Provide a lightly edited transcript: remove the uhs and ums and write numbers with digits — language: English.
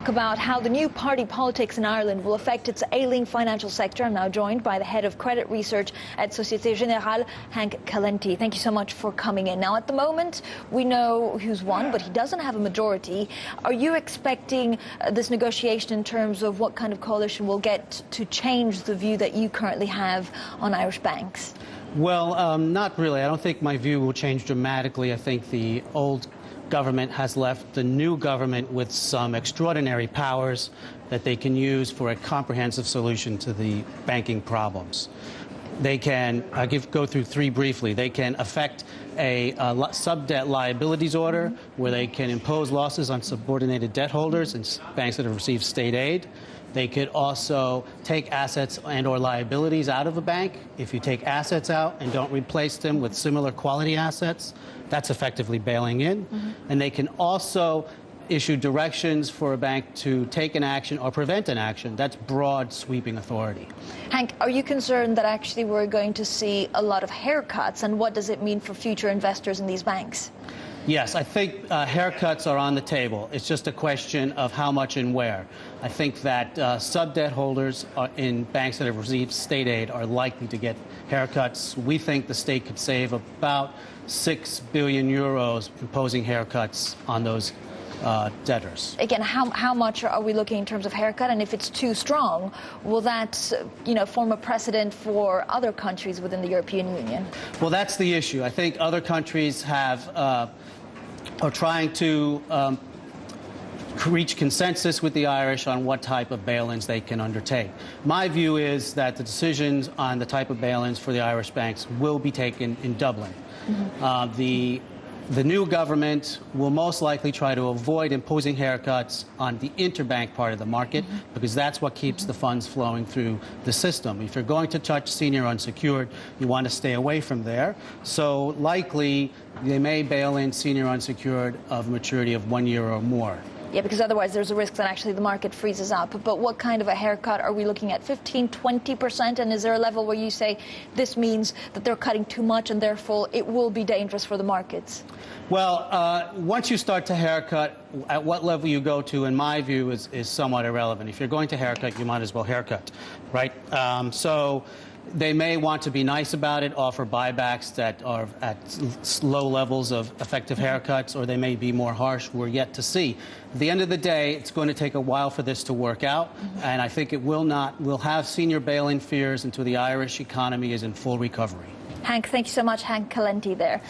About how the new party politics in Ireland will affect its ailing financial sector. I'm now joined by the head of credit research at Société Générale, Hank Calenti. Thank you so much for coming in. Now, at the moment, we know who's won, but he doesn't have a majority. Are you expecting this negotiation in terms of what kind of coalition will get to change the view that you currently have on Irish banks? Well, not really. I don't think my view will change dramatically. I think the old government has left the new government with some extraordinary powers that they can use for a comprehensive solution to the banking problems. They can, go through three briefly. They can affect a sub-debt liabilities order where they can impose losses on subordinated debt holders and banks that have received state aid. They could also take assets and or liabilities out of a bank. If you take assets out and don't replace them with similar quality assets, that's effectively bailing in. And they can also issue directions for a bank to take an action or prevent an action. That's broad, sweeping authority. Hank, are you concerned that actually we're going to see a lot of haircuts, and what does it mean for future investors in these banks? Yes, I think haircuts are on the table. It's just a question of how much and where. I think that sub-debt holders in banks that have received state aid are likely to get haircuts. We think the state could save about 6 billion euros imposing haircuts on those debtors. Again, how much are we looking in terms of haircut? And if it's too strong, will that form a precedent for other countries within the European Union? Well, that's the issue. I think other countries are trying to reach consensus with the Irish on what type of bail-ins they can undertake. My view is that the decisions on the type of bail-ins for the Irish banks will be taken in Dublin. The new government will most likely try to avoid imposing haircuts on the interbank part of the market because that's what keeps the funds flowing through the system. If you're going to touch senior unsecured, you want to stay away from there. So likely they may bail in senior unsecured of maturity of 1 year or more. Yeah, because otherwise there's a risk that actually the market freezes up. But what kind of a haircut are we looking at? 15, 20%? And is there a level where you say this means that they're cutting too much and therefore it will be dangerous for the markets? Well, once you start to haircut, at what level you go to, in my view, is somewhat irrelevant. If you're going to haircut, you might as well haircut, right? So they may want to be nice about it, offer buybacks that are at low levels of effective haircuts, or they may be more harsh. We're yet to see. At the end of the day, it's going to take a while for this to work out, and I think it will not. We'll have senior bail-in fears until the Irish economy is in full recovery. Hank, thank you so much. Hank Calenti there.